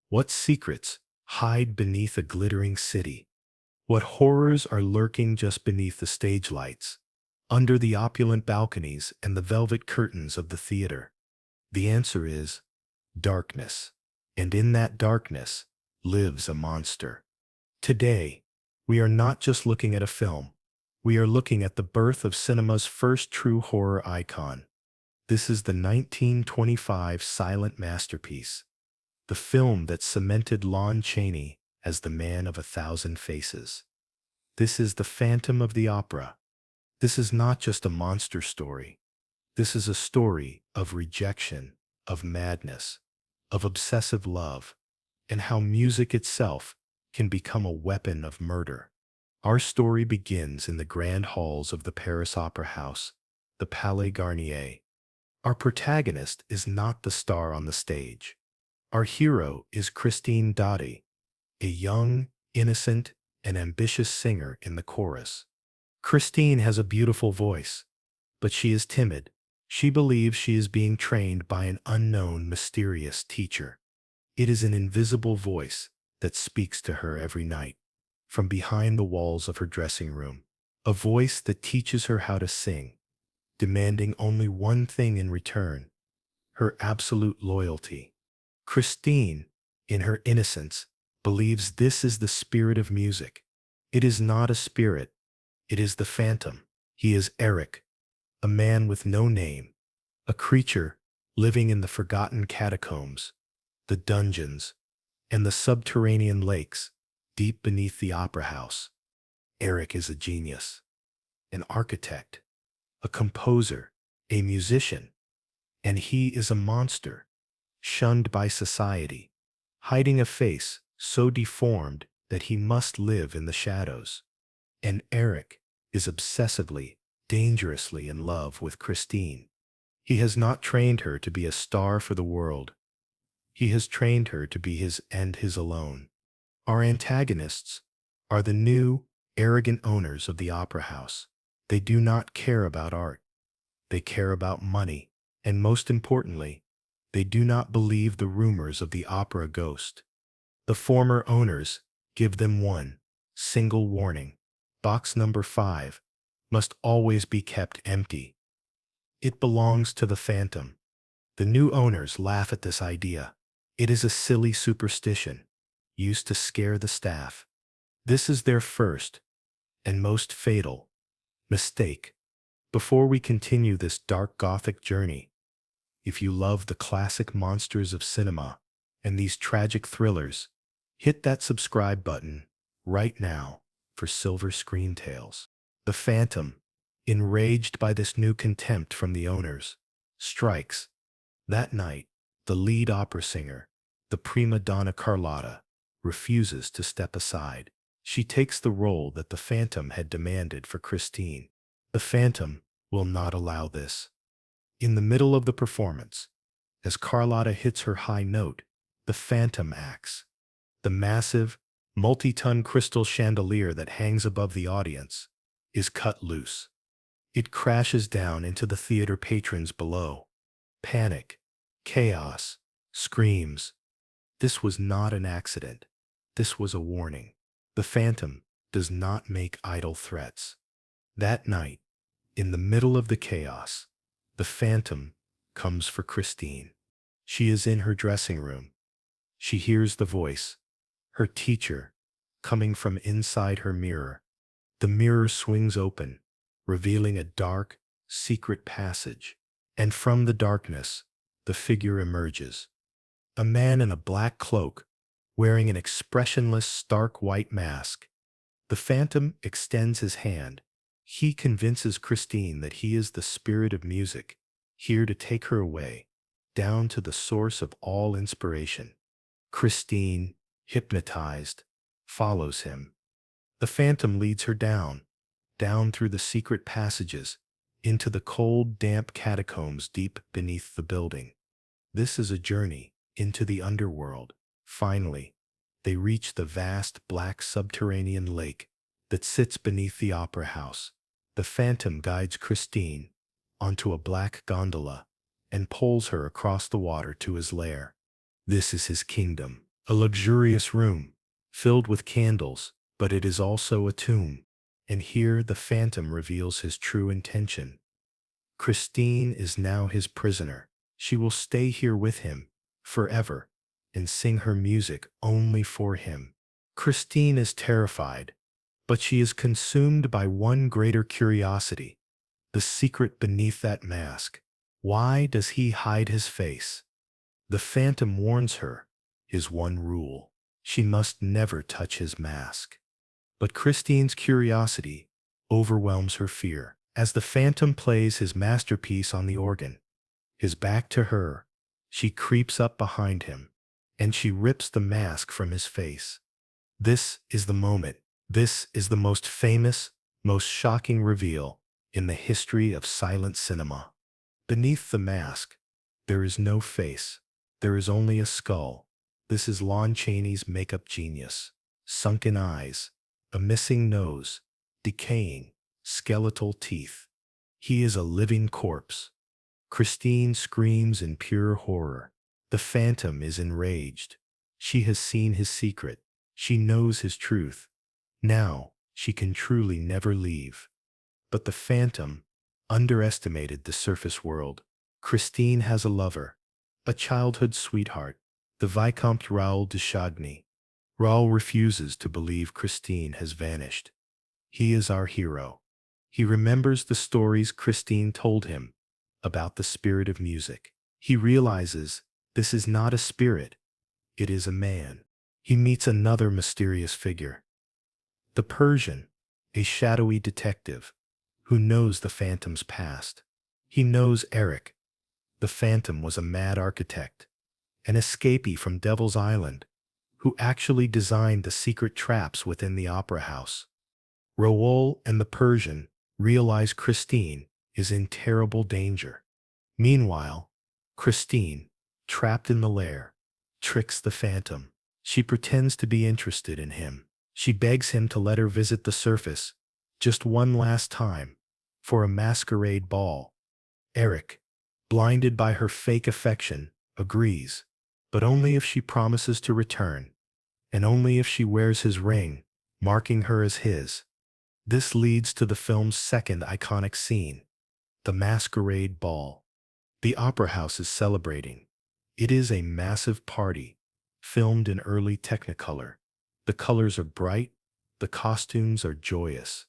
What secrets hide beneath a glittering city? What horrors are lurking just beneath the stage lights, under the opulent balconies and the velvet curtains of the theater? The answer is darkness. And in that darkness lives a monster. Today, we are not just looking at a film. We are looking at the birth of cinema's first true horror icon. This is the 1925 silent masterpiece, the film that cemented Lon Chaney as the man of 1,000 faces. This is the Phantom of the Opera. This is not just a monster story. This is a story of rejection, of madness, of obsessive love, and how music itself can become a weapon of murder. Our story begins in the grand halls of the Paris Opera House, the Palais Garnier. Our protagonist is not the star on the stage. Our hero is Christine Dottie, a young, innocent, and ambitious singer in the chorus. Christine has a beautiful voice, but she is timid. She believes she is being trained by an unknown, mysterious teacher. It is an invisible voice that speaks to her every night, from behind the walls of her dressing room. A voice that teaches her how to sing, demanding only one thing in return: her absolute loyalty. Christine, in her innocence, believes this is the spirit of music. It is not a spirit, it is the phantom. He is Erik, a man with no name, a creature living in the forgotten catacombs, the dungeons, and the subterranean lakes deep beneath the opera house. Erik is a genius, an architect, a composer, a musician, and he is a monster, shunned by society, hiding a face so deformed that he must live in the shadows. And Erik is obsessively, dangerously in love with Christine. He has not trained her to be a star for the world. He has trained her to be his and his alone. Our antagonists are the new, arrogant owners of the opera house. They do not care about art. They care about money, and most importantly, they do not believe the rumors of the opera ghost. The former owners give them one single warning: box number 5 must always be kept empty. It belongs to the phantom. The new owners laugh at this idea. It is a silly superstition, used to scare the staff. This is their first and most fatal mistake. Before we continue this dark Gothic journey, if you love the classic monsters of cinema and these tragic thrillers, hit that subscribe button right now for Silver Screen Tales. The Phantom, enraged by this new contempt from the owners, strikes. That night, the lead opera singer, the prima donna Carlotta, refuses to step aside. She takes the role that the Phantom had demanded for Christine. The Phantom will not allow this. In the middle of the performance, as Carlotta hits her high note, the Phantom acts. The massive, multi-ton crystal chandelier that hangs above the audience is cut loose. It crashes down into the theater patrons below. Panic, chaos, screams. This was not an accident. This was a warning. The Phantom does not make idle threats. That night, in the middle of the chaos, the Phantom comes for Christine. She is in her dressing room. She hears the voice, her teacher, coming from inside her mirror. The mirror swings open, revealing a dark, secret passage. And from the darkness, the figure emerges. A man in a black cloak, wearing an expressionless, stark white mask. The Phantom extends his hand. He convinces Christine that he is the spirit of music, here to take her away, down to the source of all inspiration. Christine, hypnotized, follows him. The Phantom leads her down through the secret passages, into the cold, damp catacombs deep beneath the building. This is a journey into the underworld. Finally, they reach the vast black subterranean lake that sits beneath the opera house. The Phantom guides Christine onto a black gondola and pulls her across the water to his lair. This is his kingdom, A luxurious room, filled with candles, but it is also a tomb. And here the phantom reveals his true intention. Christine is now his prisoner. She will stay here with him forever and sing her music only for him. Christine is terrified, but she is consumed by one greater curiosity, the secret beneath that mask. Why does he hide his face? The phantom warns her, his one rule. She must never touch his mask. But Christine's curiosity overwhelms her fear. As the phantom plays his masterpiece on the organ, his back to her, she creeps up behind him, and she rips the mask from his face. This is the moment. This is the most famous, most shocking reveal in the history of silent cinema. Beneath the mask, there is no face. There is only a skull. This is Lon Chaney's makeup genius. Sunken eyes, a missing nose, decaying, skeletal teeth. He is a living corpse. Christine screams in pure horror. The phantom is enraged. She has seen his secret. She knows his truth. Now, she can truly never leave. But the phantom underestimated the surface world. Christine has a lover, a childhood sweetheart, the Vicomte Raoul de Chagny. Raoul refuses to believe Christine has vanished. He is our hero. He remembers the stories Christine told him about the spirit of music. He realizes this is not a spirit, it is a man. He meets another mysterious figure, the Persian, a shadowy detective who knows the phantom's past. He knows Erik. The phantom was a mad architect, an escapee from Devil's Island, who actually designed the secret traps within the opera house. Raoul and the Persian realize Christine is in terrible danger. Meanwhile, Christine, trapped in the lair, tricks the phantom. She pretends to be interested in him. She begs him to let her visit the surface, just one last time, for a masquerade ball. Erik, blinded by her fake affection, agrees, but only if she promises to return, and only if she wears his ring, marking her as his. This leads to the film's second iconic scene, the masquerade ball. The opera house is celebrating. It is a massive party, filmed in early Technicolor. The colors are bright, the costumes are joyous.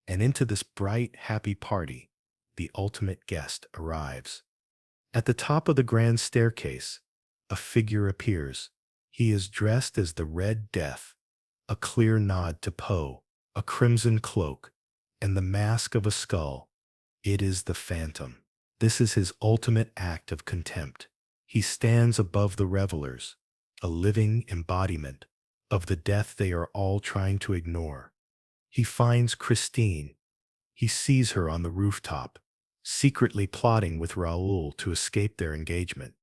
And into this bright, happy party, the ultimate guest arrives. At the top of the grand staircase, a figure appears. He is dressed as the Red Death, a clear nod to Poe, a crimson cloak, and the mask of a skull. It is the phantom. This is his ultimate act of contempt. He stands above the revelers, a living embodiment of the death they are all trying to ignore. He finds Christine. He sees her on the rooftop, secretly plotting with Raoul to escape their engagement.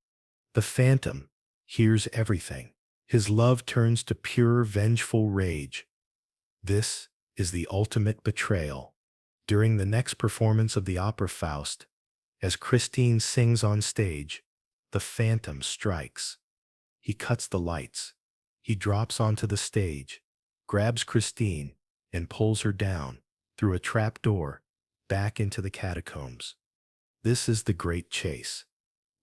The phantom hears everything. His love turns to pure, vengeful rage. This is the ultimate betrayal. During the next performance of the opera Faust, as Christine sings on stage, the phantom strikes. He cuts the lights. He drops onto the stage, grabs Christine, and pulls her down through a trap door back into the catacombs. This is the great chase.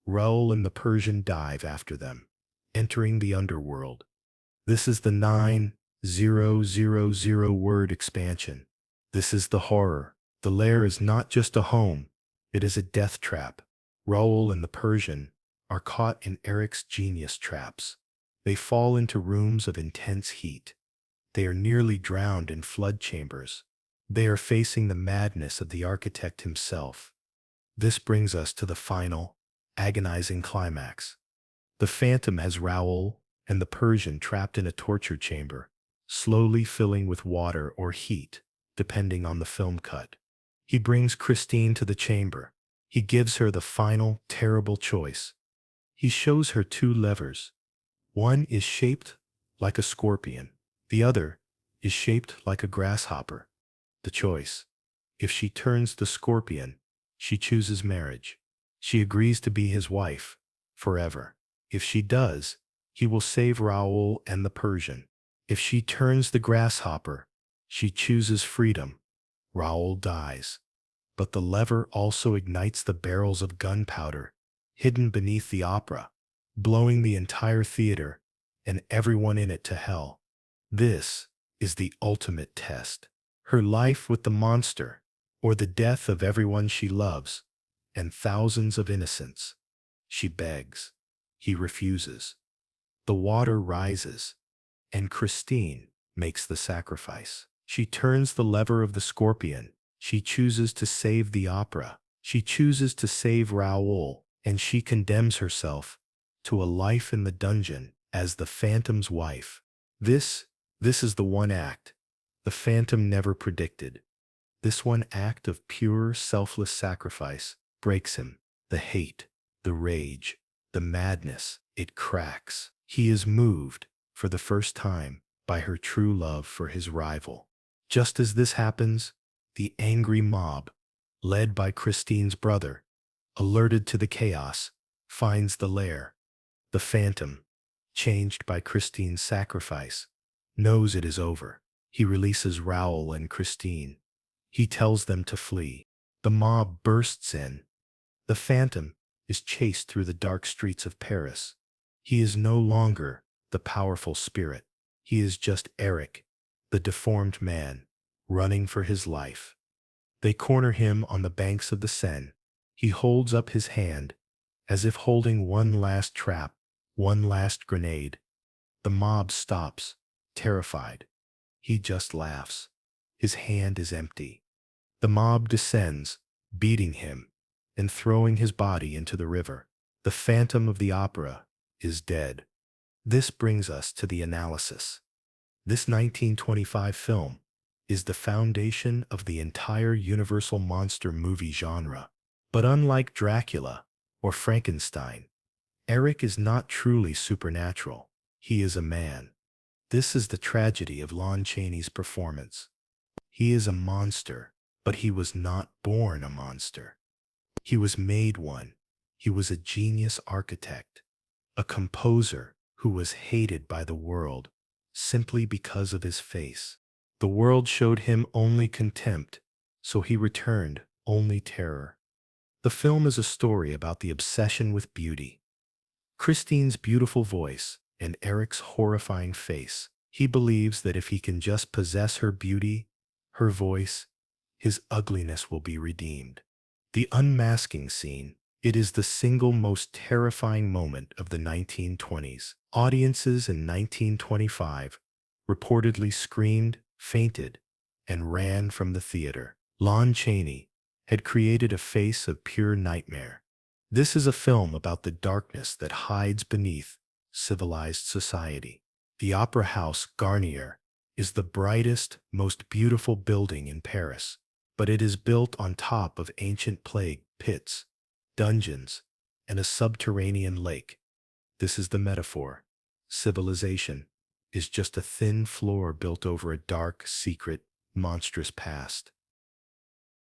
Raoul and the Persian dive after them, entering the underworld. This is the 9000 word expansion. This is the horror. The lair is not just a home, it is a death trap. Raoul and the Persian are caught in Erik's genius traps. They fall into rooms of intense heat. They are nearly drowned in flood chambers. They are facing the madness of the architect himself. This brings us to the final, agonizing climax. The phantom has Raoul and the Persian trapped in a torture chamber, slowly filling with water or heat, depending on the film cut. He brings Christine to the chamber. He gives her the final, terrible choice. He shows her two levers. One is shaped like a scorpion. The other is shaped like a grasshopper. The choice. If she turns the scorpion, she chooses marriage. She agrees to be his wife forever. If she does, He will save Raoul and the Persian. If she turns the grasshopper, she chooses freedom. Raoul dies. But the lever also ignites the barrels of gunpowder hidden beneath the opera, blowing the entire theater and everyone in it to hell. This is the ultimate test. Her life with the monster, or the death of everyone she loves, and thousands of innocents. She begs. He refuses. The water rises, and Christine makes the sacrifice. She turns the lever of the scorpion. She chooses to save the opera. She chooses to save Raoul, and she condemns herself to a life in the dungeon as the Phantom's wife. This is the one act the Phantom never predicted. This one act of pure, selfless sacrifice breaks him. The hate, the rage, the madness, it cracks. He is moved, for the first time, by her true love for his rival. Just as this happens, the angry mob, led by Christine's brother, alerted to the chaos, finds the lair. The Phantom, changed by Christine's sacrifice, knows it is over. He releases Raoul and Christine. He tells them to flee. The mob bursts in. The Phantom is chased through the dark streets of Paris. He is no longer the powerful spirit. He is just Erik, the deformed man, running for his life. They corner him on the banks of the Seine. He holds up his hand, as if holding one last trap, one last grenade. The mob stops, terrified. He just laughs. His hand is empty. The mob descends, beating him, and throwing his body into the river. The Phantom of the Opera is dead. This brings us to the analysis. This 1925 film is the foundation of the entire Universal monster movie genre. But unlike Dracula or Frankenstein, Erik is not truly supernatural. He is a man. This is the tragedy of Lon Chaney's performance. He is a monster, but he was not born a monster. He was made one. He was a genius architect, a composer who was hated by the world simply because of his face. The world showed him only contempt, so he returned only terror. The film is a story about the obsession with beauty. Christine's beautiful voice and Erik's horrifying face. He believes that if he can just possess her beauty, her voice, his ugliness will be redeemed. The unmasking scene. It is the single most terrifying moment of the 1920s. Audiences in 1925 reportedly screamed, fainted, and ran from the theater. Lon Chaney had created a face of pure nightmare. This is a film about the darkness that hides beneath civilized society. The Opera House Garnier is the brightest, most beautiful building in Paris, but it is built on top of ancient plague pits, dungeons, and a subterranean lake. This is the metaphor. Civilization is just a thin floor built over a dark, secret, monstrous past.